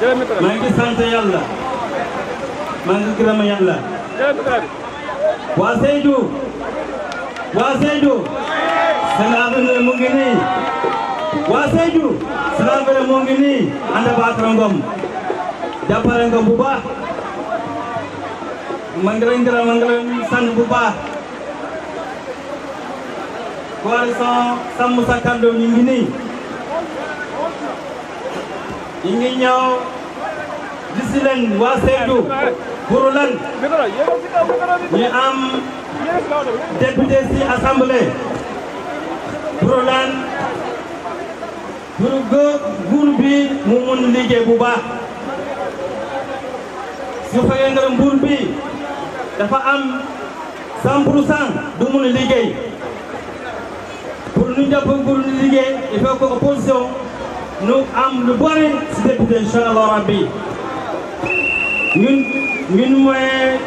maa ngi sant yàlla maa ngi gërëm yàlla waa Sédhiou seen avenir mu ngi nii waa Sédhiou seen avenir mu ngi nii ànd ak Bakary Ngom jàppale nga bu baax maa ngi leen gërëm maa ngi leen sant bu baax coalition Sàmm Sa Kàddu ñu ngi nii ñu ngi ñëw gis leen waa Sédhiou pour lan ñu am député ci assemblée pour lan pour que nguur bi mu mun liggéey bu baax su fekkee nga nguur bi dafa am 100% du mun liggéey pour ñu jàpp nguur ñu liggéey il faut que opposition nu am lu bari ci député inchallah rabbi ñun mooy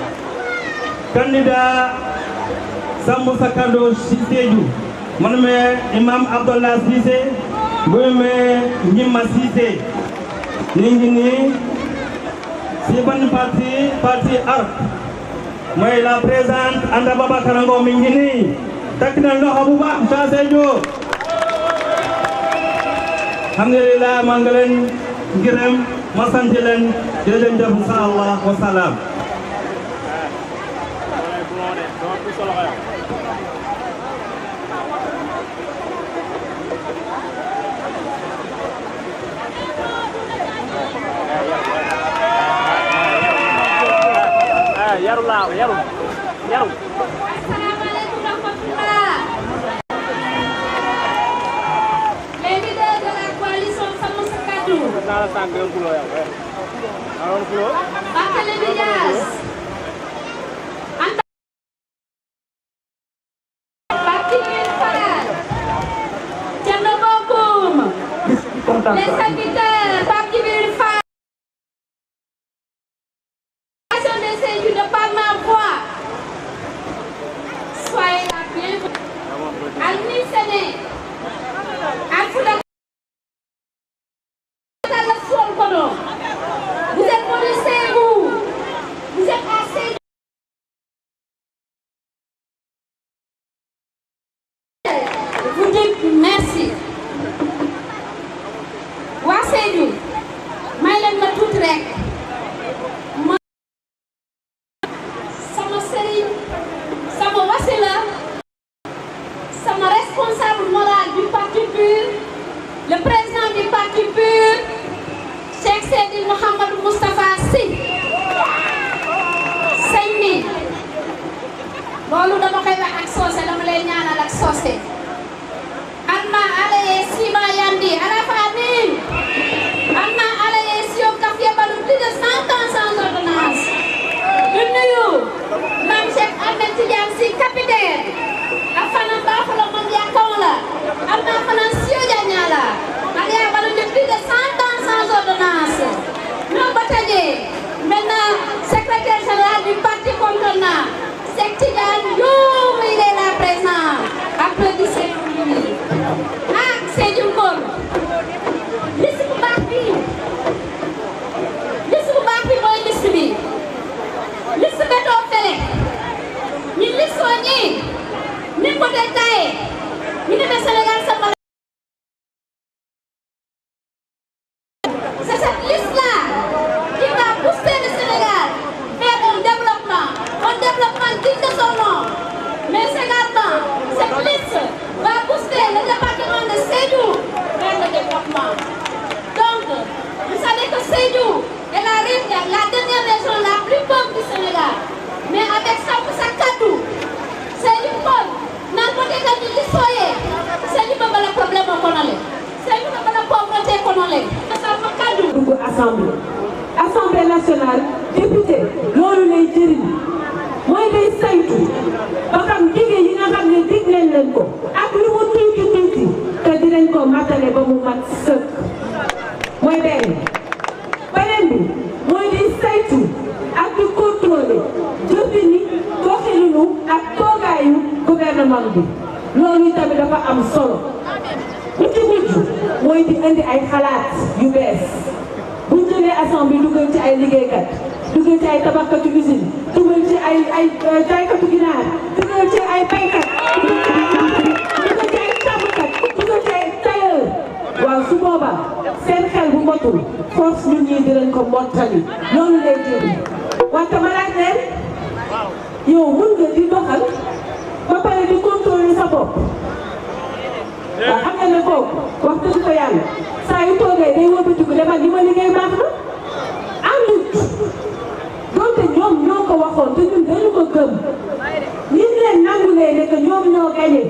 candidat Sàmm Sa Kàddu ci Sédhiou man me imam Abdallah Cissé bu me Ñima Cissé ñu ngi nii ci ban parti ARC mooy la présidente Anta Babacar Ngom mi ngi nii takk na loxo bu baax ca Sédhiou alhamdulillah maa ngi leen gërëm ma sant leen jërëjëf insha Allah wa salaam yaru Assalamualaikum warahmatullah. Les leaders de la coalition Sàmm Sa Kàddu. Barthélémy Dias. Anta Babacar Fall. Thierno Bocoum. Les serviteurs Pape Djibril Fall. De par ma voix, soyez la bienvenue. Almi Séné, Alfouda vous êtes Maurice, vous êtes assez. Vous dites merci. Waa Sédhiou, may leen ma tuuti rek. Sama wasila, sama responsable moral du parti PUR, le président du parti PUR, Cheikh Seydi Mouhamadou Moustapha Sy. sëñ bi loolu dama koy wax ak soose dama lay ñaanal ak soose. Alma alaye sima yandi ala famille. Alma alaye sio kafia balu plus de 100 ans sans ordonnance. Di nuyu Mame Cheikh Ahmed Tidiane Sy capitaine afana baaxula moom yaakaw la am naa fana sio jañala Maria balu de plus de 100 ans sans ordonnance. Non ba tëjee maintenant secrétaire général du parti Kontona Cheikh Tidiane Youm il est là présent. Applaudissez pour lui. Ah Sédhiou Ngom liste bu baax bi mooy liste bi. Liste Beto Fele ñu listoo ñi ni ko détaillé ñu ne Sénégal sama. C'est cette liste-là qui va pousser le Sénégal vers un développement digne de son nom. Mais également cette liste va pousser le département de Sédhiou vers le développement. Donc vous savez que Sédhiou est la dernière région la plus pauvre du Sénégal. Mais avec Sàmm Sa Kàddu Sédhiou Ngom nan ko tegal ni lisoye Sédhiou ba bala problème ko nale Sédhiou ba bala pauvreté ko nale Sàmm Sa Kàddu dugg assemblée nationale député loolu lay jëriñ mooy day saytu ba xam jigéen yi nga xam ne dig leen ko ak lu mu tuuti te dinañ ko matale ba mu mat sëkk mooy benn bi mooy di saytu ak di contrôler jëfini doxalinu ak toogaayu gouvernement bi loolu tamit dafa am solo bu ci mujj mooy di indi ay xalaat yu bees bu jëlee assemblée dugal ci ay liggéeykat dugal ci ay tabaxkatu usine dugal ci ay jaaykatu ginaar dugal ci ay baykat dugal ci ay càmmkat dugal ci ay tailleur waaw su boobaa seen xel bu motul force ñun ñii dinañ ko mottali loolu lay jëriñ wante ma laaj leen yow mën nga di doxal ba pare di contrôler sa bopp waaw xam nga ne kooku wax dëgg ko yàlla saa yu toogee day wëbbatiku demal li ma liggéey baax na àndut donte ñoom ñoo ko waxoon te ñun dañu ko gëm nit leen nangulee ne que ñoom ñoo gagné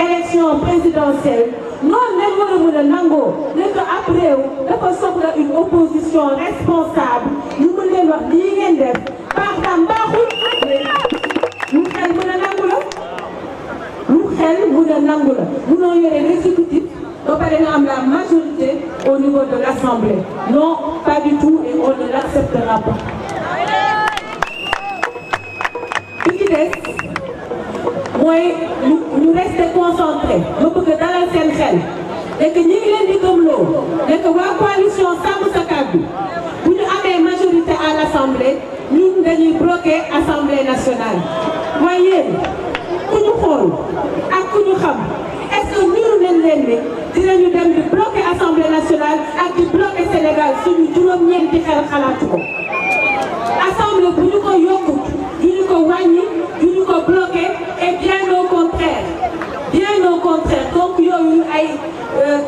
élection présidentielle noonu lañ war a mën a nangoo ne que ab réew dafa soxla une opposition responsable ñu mën leen wax lii ngeen def baax naam baaxul lu xel mën a nangu la lu xel mën a nangu la munoo yore l'exécutif ba pare nga am la majorité au niveau de l'Assemblée non pas du tout et on ne l'acceptera pas. bi ci des mooy ñu rester concentré ma bëgg dalal seen xel et que ñi ngi leen di gëmloo ne que waa coalition Sàmm Sa Kàddu bu ñu amee majorité à l'Assemblée ñun dañuy bloquer Assemblée nationale waaye yéen ku ñu xool ak ku ñu xam est-ce que ñuru nañ leen ne dinañu dem di bloquer Assemblée nationale ak di bloquer Sénégal suñu juróom-ñeenti xel xalaatu ko Assemblée bu ñu ko yokkut du ñu ko wàññi du ñu ko bloquer et bien au contraire donc yooyu ay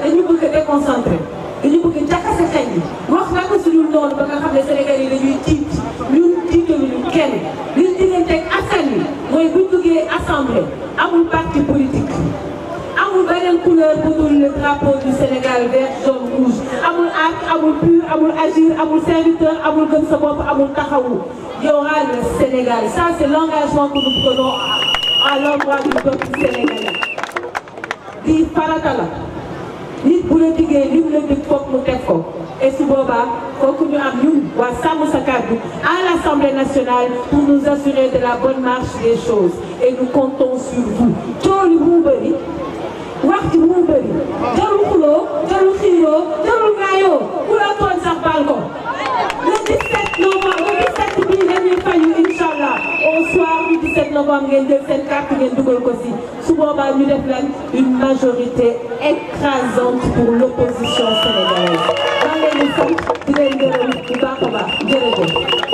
dañu bëgg a déconcentrer dañu bëgg jaxase xel yi wax na ko suñu noonu ba nga xam ne Sénégal yi dañuy tiit ñun tiitaluñu kenn liñ digganteeg askan wi mooy buñ duggee Assemblée amul parti politique amul beneen couleur bu dul le drapeau du Sénégal vert jaune rouge amul ARC amul PUR amul AGIR amul serviteur amul gëm sa bopp amul taxawu y aura le Sénégal ça c'est l'engagement que nous prenons à l'endroit du peuple sénégalais di farata la nit bu la diggee li mu la dig foog mu teg ko et su boobaa kooku ñu am ñun waa Sàmm Sa Kàddu à l'Assemblée nationale pour nous assurer de la bonne marche des choses et nous comptons sur vous coow li bu mu bëri wax ci bu mu bëri jarul xuloo jarul xiiroo jarul gaayoo ku la tooñ sax baal ko le 17 novembre le 17 bii dañuy fayu inchallah au soir du 17 novembre ngeen jël seen carte ngeen dugal ko si su boobaa ñu def lan une majorité écrasante pour l'opposition sénégalaise maa ngi leen di sant di leen gërëm bu baax a baax jërëjëf